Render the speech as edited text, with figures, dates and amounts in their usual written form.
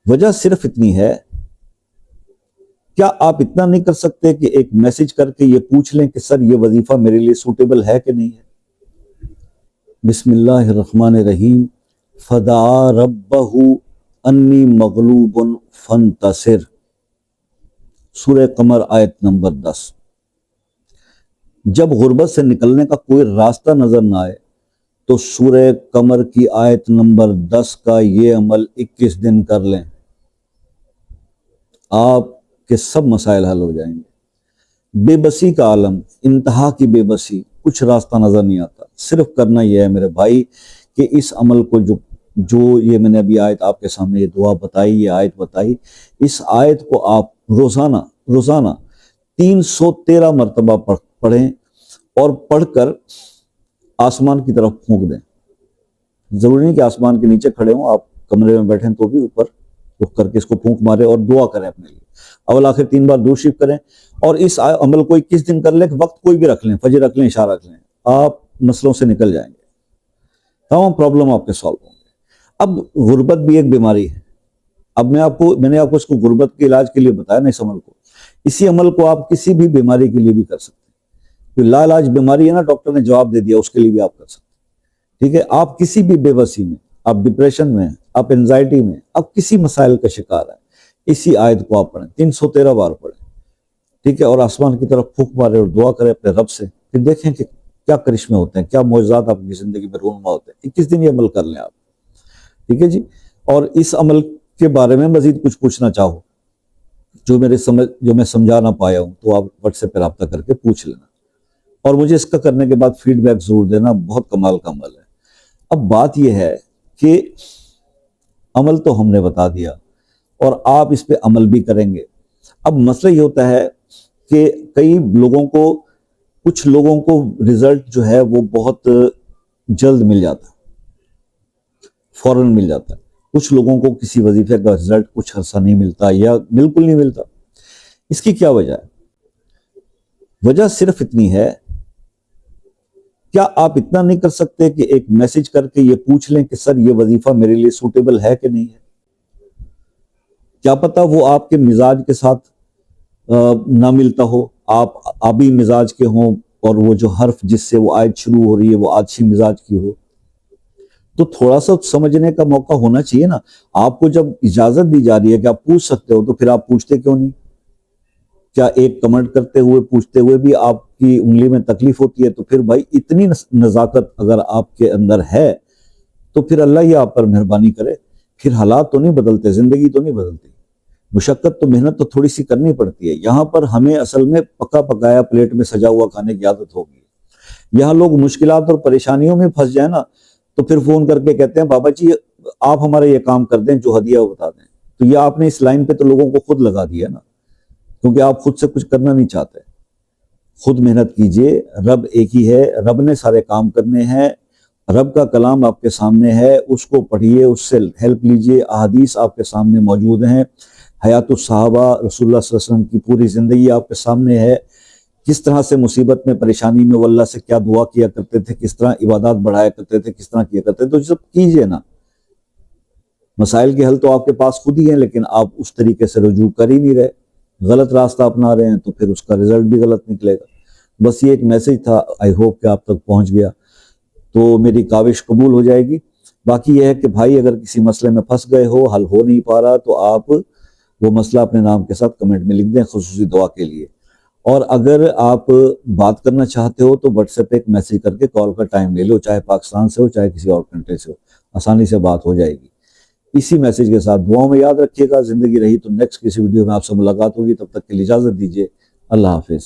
وجہ صرف اتنی ہے، کیا آپ اتنا نہیں کر سکتے کہ ایک میسج کر کے یہ پوچھ لیں کہ سر یہ وظیفہ میرے لیے سوٹیبل ہے کہ نہیں ہے؟ بسم اللہ الرحمن الرحیم۔ فدعا ربہ انی مغلوب فانتصر، سورہ قمر آیت نمبر 10۔ جب غربت سے نکلنے کا کوئی راستہ نظر نہ آئے تو سورہ قمر کی آیت نمبر 10 کا یہ عمل 21 دن کر لیں، آپ کے سب مسائل حل ہو جائیں گے۔ بے بسی کا عالم، انتہا کی بے بسی، کچھ راستہ نظر نہیں آتا۔ صرف کرنا یہ ہے میرے بھائی کہ اس عمل کو جو یہ میں نے ابھی آیت آپ کے سامنے یہ دعا بتائی، یہ آیت بتائی، اس آیت کو آپ روزانہ 313 مرتبہ پڑھیں اور پڑھ کر آسمان کی طرف پھونک دیں۔ ضروری نہیں کہ آسمان کے نیچے کھڑے ہوں، آپ کمرے میں بیٹھیں تو بھی اوپر رخ کر کے اس کو پھونک مارے اور دعا کریں اپنے لیے۔ اول آخر 3 بار درود شریف کریں اور اس عمل کو 21 دن کر لیں، وقت کوئی بھی رکھ لیں، فجر رکھ لیں، عشاء رکھ لیں، آپ مسئلوں سے نکل جائیں گے، تمام پرابلم آپ کے سالو ہوں گے۔ اب غربت بھی ایک بیماری ہے۔ اب میں نے آپ کو اس کو غربت کے علاج کے لیے بتایا نا، اس عمل کو، اسی عمل کو آپ کسی بھی بیماری کے لیے بھی کر سکتے ہیں۔ جو لا علاج بیماری ہے نا، ڈاکٹر نے جواب دے دیا، اس کے لیے بھی آپ کر سکتے ہیں، ٹھیک ہے؟ آپ کسی بھی بے بسی میں، آپ ڈپریشن میں، آپ انزائٹی میں، آپ کسی مسائل کا شکار ہیں، اسی آیت کو آپ پڑھیں، 313 بار پڑھیں، ٹھیک ہے؟ اور آسمان کی طرف پھونک مارے اور دعا کریں اپنے رب سے، پھر دیکھیں کہ کیا کرشمے ہوتے ہیں، کیا معجزات آپ کی زندگی میں رونما ہوتے ہیں۔ 21 دن یہ عمل کر لیں آپ، ٹھیک ہے جی؟ اور اس عمل کے بارے میں مزید کچھ پوچھنا چاہو جو میں سمجھا نہ پایا ہوں تو آپ واٹس ایپ پہ رابطہ کر کے پوچھ لینا، اور مجھے اس کا کرنے کے بعد فیڈ بیک ضرور دینا، بہت کمال کا عمل ہے۔ اب بات یہ ہے کہ عمل تو ہم نے بتا دیا اور آپ اس پہ عمل بھی کریں گے۔ اب مسئلہ یہ ہوتا ہے کہ کچھ لوگوں کو رزلٹ جو ہے وہ بہت جلد مل جاتا ہے، فوراً مل جاتا ہے۔ کچھ لوگوں کو کسی وظیفے کا رزلٹ کچھ عرصہ نہیں ملتا یا بالکل نہیں ملتا۔ اس کی کیا وجہ ہے؟ وجہ صرف اتنی ہے، کیا آپ اتنا نہیں کر سکتے کہ ایک میسج کر کے یہ پوچھ لیں کہ سر یہ وظیفہ میرے لیے سوٹیبل ہے کہ نہیں ہے؟ کیا پتہ وہ آپ کے مزاج کے ساتھ نہ ملتا ہو، آپ آبی مزاج کے ہوں اور وہ جو حرف جس سے وہ آیت شروع ہو رہی ہے وہ آتشی مزاج کی ہو، تو تھوڑا سا سمجھنے کا موقع ہونا چاہیے نا۔ آپ کو جب اجازت دی جا رہی ہے کہ آپ پوچھ سکتے ہو تو پھر آپ پوچھتے کیوں نہیں؟ کیا ایک کمنٹ کرتے ہوئے پوچھتے ہوئے بھی آپ کی انگلی میں تکلیف ہوتی ہے؟ تو پھر بھائی اتنی نزاکت اگر آپ کے اندر ہے تو پھر اللہ ہی آپ پر مہربانی کرے، پھر حالات تو نہیں بدلتے، زندگی تو نہیں بدلتی، مشقت تو محنت تو تھوڑی سی کرنی پڑتی ہے۔ یہاں پر ہمیں اصل میں پکا پکایا پلیٹ میں سجا ہوا کھانے کی عادت ہوگی۔ یہاں لوگ مشکلات اور پریشانیوں میں پھنس جائیں نا تو پھر فون کر کے کہتے ہیں بابا جی آپ ہمارا یہ کام کر دیں، جو ہدیہ وہ بتا دیں۔ تو یہ آپ نے اس لائن پہ تو لوگوں کو خود لگا دیا نا، کیونکہ آپ خود سے کچھ کرنا نہیں چاہتے۔ خود محنت کیجئے، رب ایک ہی ہے، رب نے سارے کام کرنے ہیں، رب کا کلام آپ کے سامنے ہے، اس کو پڑھیے، اس سے ہیلپ لیجئے، احادیث آپ کے سامنے موجود ہیں، حیات الصحابہ رسول اللہ صلی اللہ علیہ وسلم کی پوری زندگی آپ کے سامنے ہے، کس طرح سے مصیبت میں پریشانی میں وہ اللہ سے کیا دعا کیا کرتے تھے، کس طرح عبادات بڑھایا کرتے تھے، کس طرح کیا کرتے تھے، تو یہ سب کیجئے نا۔ مسائل کے حل تو آپ کے پاس خود ہی ہیں، لیکن آپ اس طریقے سے رجوع کر ہی نہیں رہے، غلط راستہ اپنا رہے ہیں، تو پھر اس کا رزلٹ بھی غلط نکلے گا۔ بس یہ ایک میسج تھا، آئی ہوپ کہ آپ تک پہنچ گیا تو میری کاوش قبول ہو جائے گی۔ باقی یہ ہے کہ بھائی اگر کسی مسئلے میں پھنس گئے ہو، حل ہو نہیں پا رہا، تو آپ وہ مسئلہ اپنے نام کے ساتھ کمنٹ میں لکھ دیں خصوصی دعا کے لیے۔ اور اگر آپ بات کرنا چاہتے ہو تو واٹس ایپ پہ ایک میسج کر کے کال کا ٹائم لے لو، چاہے پاکستان سے ہو چاہے کسی اور کنٹری سے ہو، آسانی سے بات ہو جائے گی۔ اسی میسج کے ساتھ دعاؤں میں یاد رکھیے گا۔ زندگی رہی تو نیکسٹ کسی ویڈیو میں آپ سے ملاقات ہوگی، تب تک کے لیے اجازت دیجیے، اللہ حافظ۔